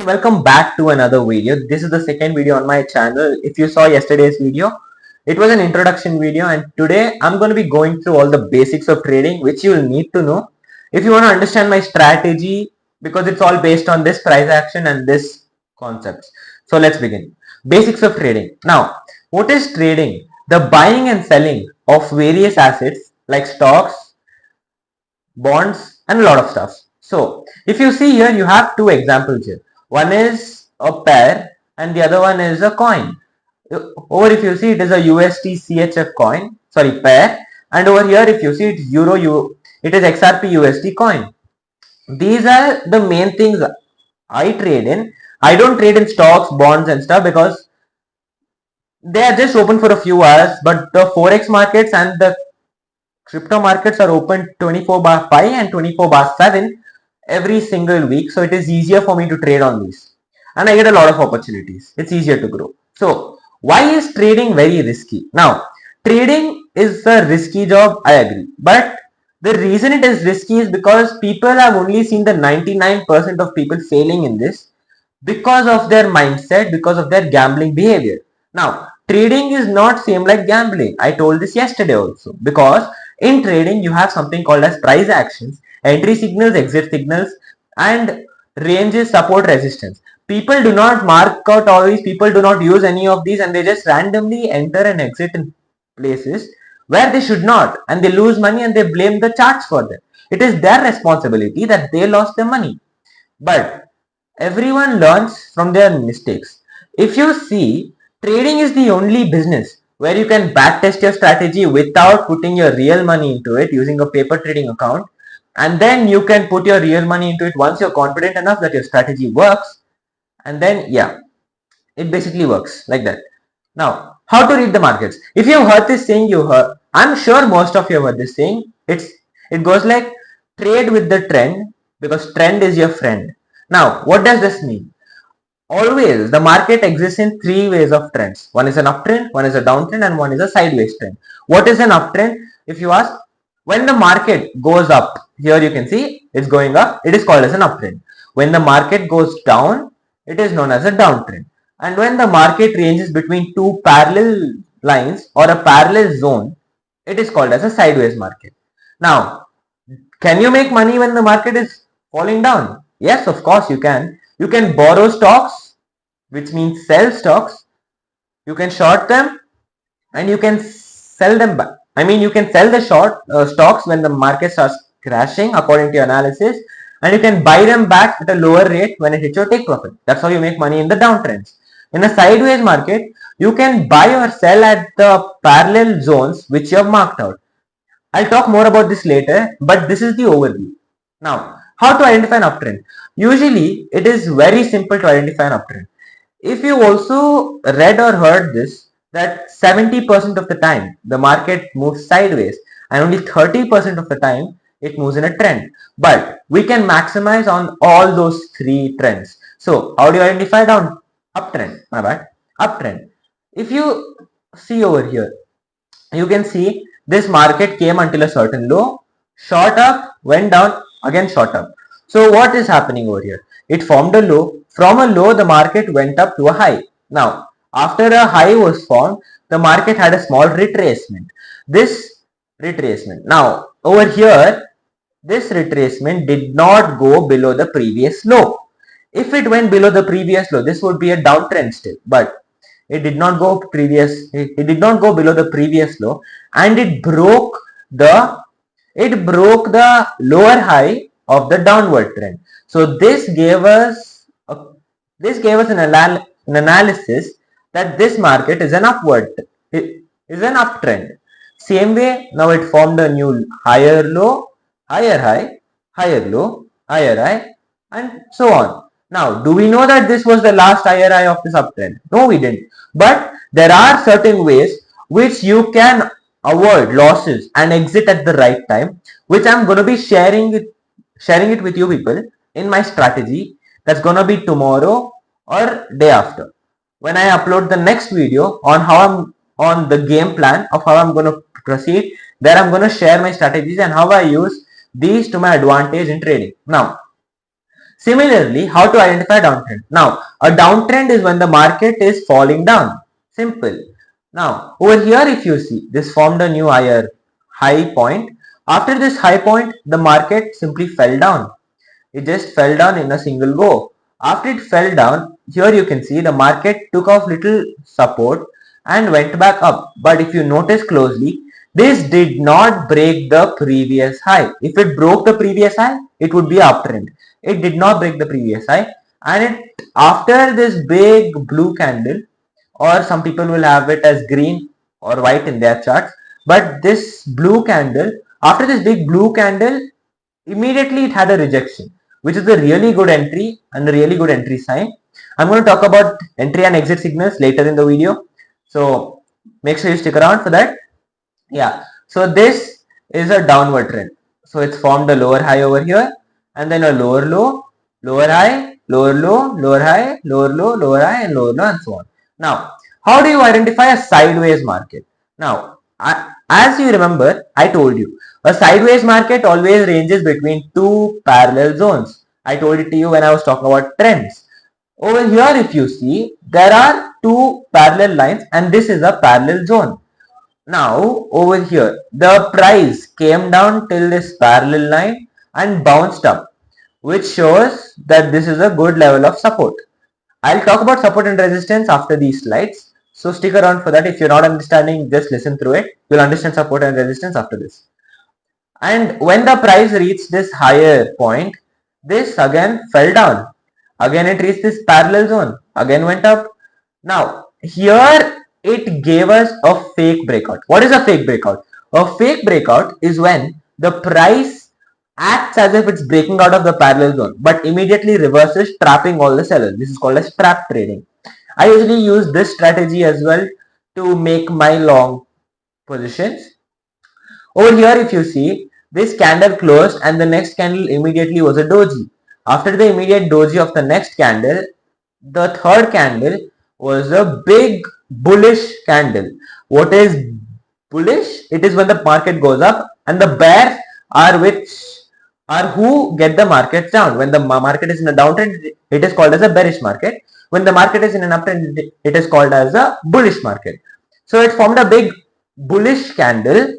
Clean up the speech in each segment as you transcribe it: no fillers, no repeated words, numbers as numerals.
Welcome back to another video. This is the second video on my channel. If you saw yesterday's video, it was an introduction video, and today I'm going to be going through all the basics of trading which you will need to know if you want to understand my strategy, because it's all based on this price action and this concepts. So let's begin. Basics of trading. Now, what is trading? The buying and selling of various assets like stocks, bonds, and a lot of stuff. So if you see here, you have two examples here. One is a pair and the other one is a coin. Over if you see, it is a USD CHF coin, sorry, pair, and over here if you see, it's it is XRP USD coin. These are the main things I trade in. I don't trade in stocks, bonds and stuff because they are just open for a few hours, but the forex markets and the crypto markets are open 24/5 and 24/7 every single week, so it is easier for me to trade on these and I get a lot of opportunities. It's easier to grow. So why is trading very risky? Now, trading is a risky job, I agree, but the reason it is risky is because people have only seen the 99% of people failing in this because of their mindset, because of their gambling behavior. Now, trading is not same like gambling. I told this yesterday also, because in trading you have something called as price actions, entry signals, exit signals, and ranges, support, resistance. People do not mark out all these, people do not use any of these, and they just randomly enter and exit in places where they should not, and they lose money and they blame the charts for them. It is their responsibility that they lost their money. But everyone learns from their mistakes. If you see, trading is the only business where you can backtest your strategy without putting your real money into it using a paper trading account, and then you can put your real money into it once you're confident enough that your strategy works, and then yeah, it basically works like that. Now, how to read the markets? If you've heard this saying, I'm sure most of you have heard this saying. It goes like trade with the trend because trend is your friend. Now, what does this mean? Always, the market exists in three ways of trends. One is an uptrend, one is a downtrend, and one is a sideways trend. What is an uptrend? If you ask, when the market goes up, here you can see it's going up, it is called as an uptrend. When the market goes down, it is known as a downtrend. And when the market ranges between two parallel lines or a parallel zone, it is called as a sideways market. Now, can you make money when the market is falling down? Yes, of course you can. You can borrow stocks, which means sell stocks. You can short them and you can sell them back. I mean, you can sell the short stocks when the market starts crashing according to your analysis, and you can buy them back at a lower rate when it hits your take profit. That's how you make money in the downtrends. In a sideways market, you can buy or sell at the parallel zones which you have marked out. I'll talk more about this later, but this is the overview. Now, how to identify an uptrend? Usually, it is very simple to identify an uptrend. If you also read or heard this, that 70% of the time the market moves sideways and only 30% of the time it moves in a trend. But we can maximize on all those three trends. So, how do you identify down? Uptrend, my bad, uptrend. If you see over here, you can see this market came until a certain low, shot up, went down, again shot up. So what is happening over here? It formed a low. From a low, the market went up to a high. Now, after a high was formed, the market had a small retracement. This retracement. Now, over here, this retracement did not go below the previous low. If it went below the previous low, this would be a downtrend still, but it did not go below the previous low, and it broke the lower high of the downward trend. So this gave us an analysis that this market is an uptrend. Same way, now it formed a new higher low, higher high, higher low, higher high, and so on. Now, do we know that this was the last higher high of this uptrend? No, we didn't. But there are certain ways which you can avoid losses and exit at the right time, which I'm going to be sharing it with you people in my strategy. That's going to be tomorrow or day after, when I upload the next video on how I'm on the game plan of how I'm going to proceed. There I'm going to share my strategies and how I use these to my advantage in trading. Now, Similarly, how to identify a downtrend? Now, a downtrend is when the market is falling down. Simple. Now, over here if you see, this formed a new higher high point. After this high point, the market simply fell down. It just fell down in a single go. After it fell down, here you can see the market took off little support and went back up. But if you notice closely, this did not break the previous high. If it broke the previous high, it would be uptrend. It did not break the previous high, and it after this big blue candle, or some people will have it as green or white in their charts, but this blue candle, after this big blue candle, immediately it had a rejection, which is a really good entry and a really good entry sign. I'm going to talk about entry and exit signals later in the video, so make sure you stick around for that. Yeah, so this is a downward trend. So it's formed a lower high over here, and then a lower low, lower high, lower low, lower high, lower low, lower high, and lower low, and so on. Now, how do you identify a sideways market? Now, as you remember, I told you a sideways market always ranges between two parallel zones. I told it to you when I was talking about trends. Over here, if you see, there are two parallel lines, and this is a parallel zone. Now over here the price came down till this parallel line and bounced up, which shows that this is a good level of support. I'll talk about support and resistance after these slides, so stick around for that. If you're not understanding, just listen through it. You'll understand support and resistance after this. And when the price reached this higher point, this again fell down. Again it reached this parallel zone, again went up. Now here it gave us a fake breakout. What is a fake breakout? A fake breakout is when the price acts as if it's breaking out of the parallel zone, but immediately reverses, trapping all the sellers. This is called as trap trading. I usually use this strategy as well to make my long positions. Over here, if you see, this candle closed and the next candle immediately was a doji. After the immediate doji of the next candle, the third candle was a big bullish candle. What is bullish? It is when the market goes up, and the bears are who get the market down. When the market is in a downtrend, it is called as a bearish market. When the market is in an uptrend, it is called as a bullish market. So it formed a big bullish candle,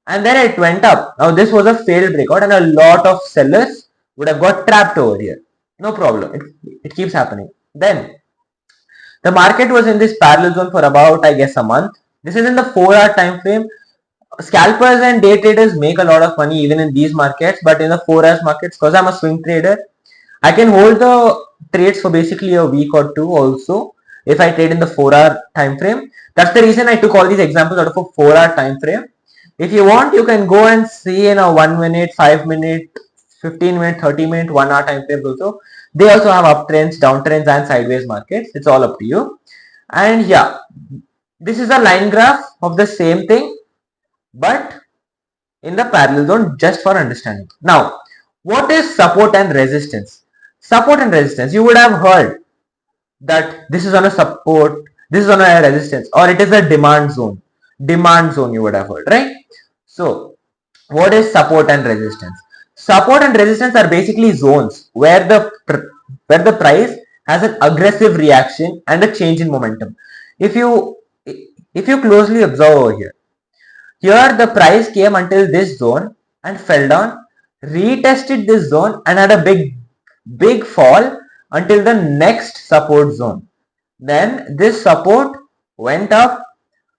and then it went up. Now this was a failed breakout, and a lot of sellers would have got trapped over here. No problem. It keeps happening. Then the market was in this parallel zone for about, I guess, a month. This is in the 4-hour time frame. Scalpers and day traders make a lot of money even in these markets, but in the 4 hours markets, because I'm a swing trader, I can hold the trades for basically a week or two also if I trade in the 4-hour time frame. That's the reason I took all these examples out of a 4-hour time frame. If you want, you can go and see in a 1 minute, 5 minute, 15 minute, 30 minute, 1 hour time frames also. They also have uptrends, downtrends, and sideways markets. It's all up to you. And yeah, this is a line graph of the same thing, but in the parallel zone, just for understanding. Now, what is support and resistance? Support and resistance, you would have heard that this is on a support, this is on a resistance, or it is a demand zone. Demand zone, you would have heard, right? So, what is support and resistance? Support and resistance are basically zones where the price has an aggressive reaction and a change in momentum. If you closely observe over here, the price came until this zone and fell down, retested this zone and had a big fall until the next support zone. Then this support went up,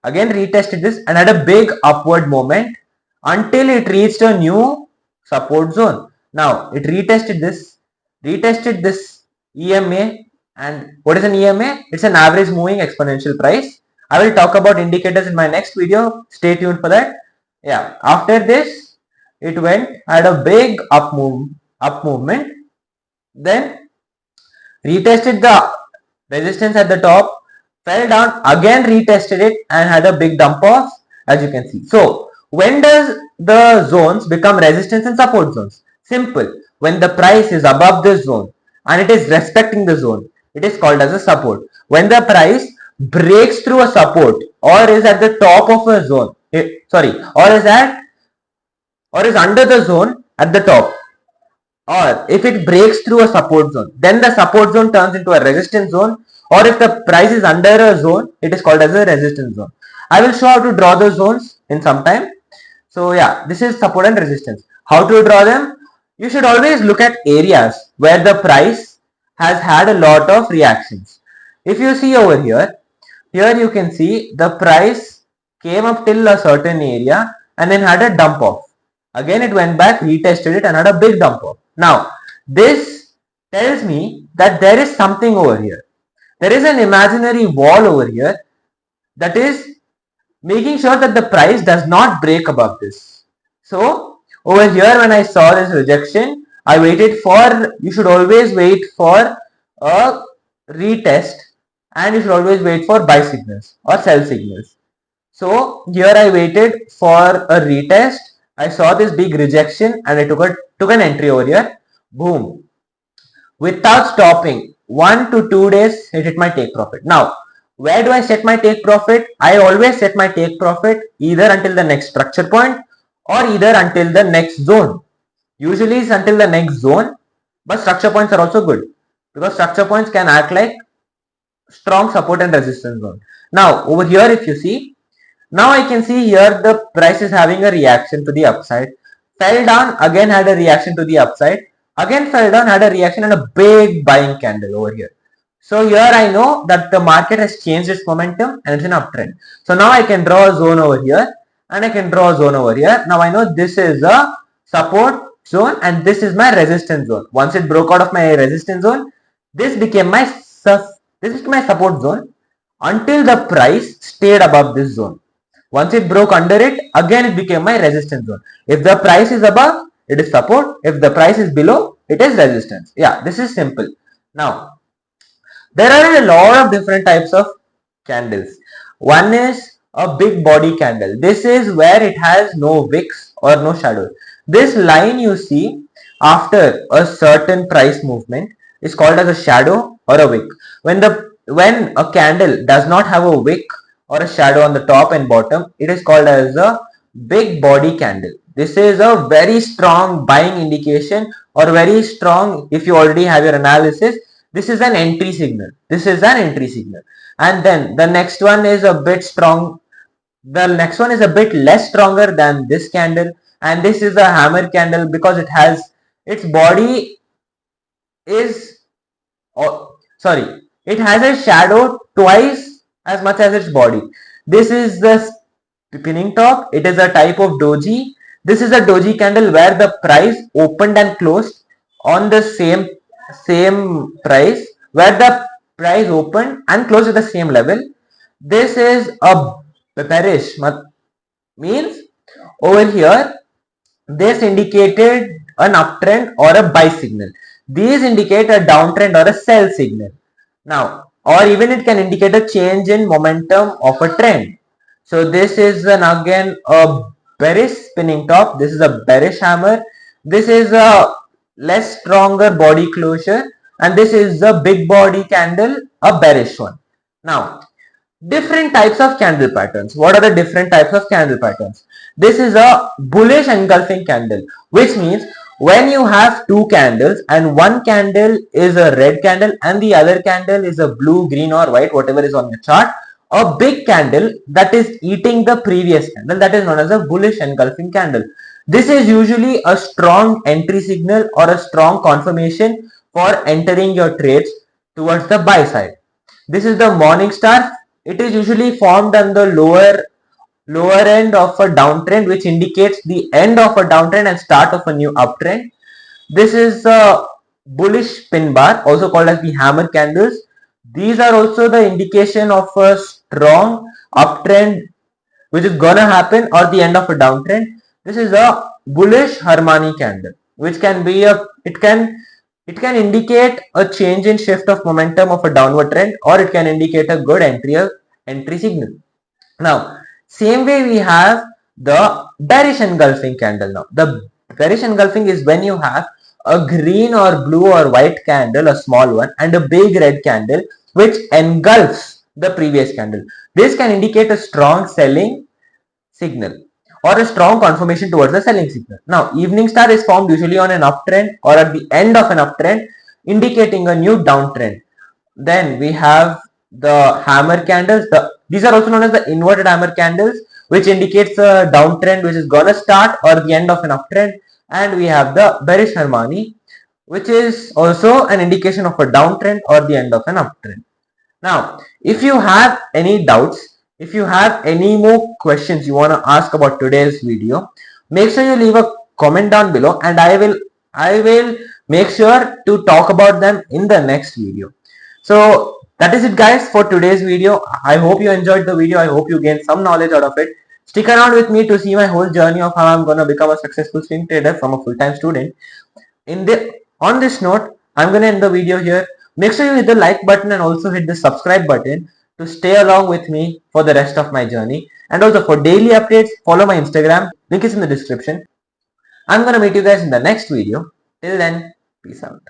again retested this and had a big upward moment until it reached a new support zone. Now it retested this EMA. And what is an EMA? It's an average moving exponential price. I will talk about indicators in my next video. Stay tuned for that. Yeah, after this it had a big up movement, then retested the resistance at the top, fell down, again retested it and had a big dump off, as you can see. So when does the zones become resistance and support zones? Simple. When the price is above this zone and it is respecting the zone, it is called as a support. When the price breaks through a support or is at the top of a zone, or is under the zone at the top, or if it breaks through a support zone, then the support zone turns into a resistance zone, or if the price is under a zone, it is called as a resistance zone. I will show how to draw the zones in some time. So yeah, this is support and resistance. How to draw them? You should always look at areas where the price has had a lot of reactions. If you see over here, here you can see the price came up till a certain area and then had a dump off. Again it went back, retested it and had a big dump off. Now this tells me that there is something over here. There is an imaginary wall over here that is making sure that the price does not break above this. So over here when I saw this rejection, I waited for, you should always wait for a retest, and you should always wait for buy signals or sell signals. So here I waited for a retest. I saw this big rejection and I took an entry over here. Boom. Without stopping, 1 to 2 days it hit my take profit. Now, where do I set my take profit? I always set my take profit either until the next structure point or either until the next zone. Usually it's until the next zone, but structure points are also good because structure points can act like strong support and resistance zone. Now over here if you see, now I can see here the price is having a reaction to the upside, fell down, again had a reaction to the upside, again fell down, had a reaction and a big buying candle over here. So here I know that the market has changed its momentum and it's an uptrend. So now I can draw a zone over here and I can draw a zone over here. Now I know this is a support zone and this is my resistance zone. Once it broke out of my resistance zone, this became my support zone until the price stayed above this zone. Once it broke under it, again it became my resistance zone. If the price is above, it is support. If the price is below, it is resistance. Yeah, this is simple. Now, there are a lot of different types of candles. One is a big body candle. This is where it has no wicks or no shadows. This line you see after a certain price movement is called as a shadow or a wick. When a candle does not have a wick or a shadow on the top and bottom, it is called as a big body candle. This is a very strong buying indication or very strong, if you already have your analysis, this is an entry signal. This is an entry signal. And then the next one is a bit strong. The next one is a bit less stronger than this candle. And this is a hammer candle because it has, its body is, it has a shadow twice as much as its body. This is the spinning top. It is a type of doji. This is a doji candle where the price opened and closed on the same price, where the price opened and closed at the same level. This is a bearish, means over here this indicated an uptrend or a buy signal. These indicate a downtrend or a sell signal. Now, or even it can indicate a change in momentum of a trend. So this is again a bearish spinning top. This is a bearish hammer. This is a less stronger body closure, and this is a big body candle, a bearish one. Now, different types of candle patterns. What are the different types of candle patterns? This is a bullish engulfing candle, which means when you have two candles and one candle is a red candle and the other candle is a blue, green or white, whatever is on your chart, a big candle that is eating the previous candle, that is known as a bullish engulfing candle. This is usually a strong entry signal or a strong confirmation for entering your trades towards the buy side. This is the morning star. It is usually formed on the lower end of a downtrend, which indicates the end of a downtrend and start of a new uptrend. This is a bullish pin bar, also called as the hammer candles. These are also the indication of a strong uptrend which is gonna happen or the end of a downtrend. This is a bullish Harmony candle, which can be it can indicate a change in shift of momentum of a downward trend, or it can indicate a good entry signal. Now, same way we have the bearish engulfing candle. Now, the bearish engulfing is when you have a green or blue or white candle, a small one, and a big red candle which engulfs the previous candle. This can indicate a strong selling signal. or a strong confirmation towards the selling signal. Now, evening star is formed usually on an uptrend or at the end of an uptrend, indicating a new downtrend. Then we have the hammer candles. These are also known as the inverted hammer candles, which indicates a downtrend which is gonna start or the end of an uptrend. And we have the bearish harmony, which is also an indication of a downtrend or the end of an uptrend. Now, if you have any doubts, if you have any more questions you want to ask about today's video, make sure you leave a comment down below, and I will make sure to talk about them in the next video. So that is it guys for today's video. I hope you enjoyed the video. I hope you gained some knowledge out of it. Stick around with me to see my whole journey of how I'm going to become a successful swing trader from a full-time student. On this note, I'm going to end the video here. Make sure you hit the like button and also hit the subscribe button to stay along with me for the rest of my journey. And also for daily updates, follow my Instagram. Link is in the description. I'm going to meet you guys in the next video. Till then, peace out.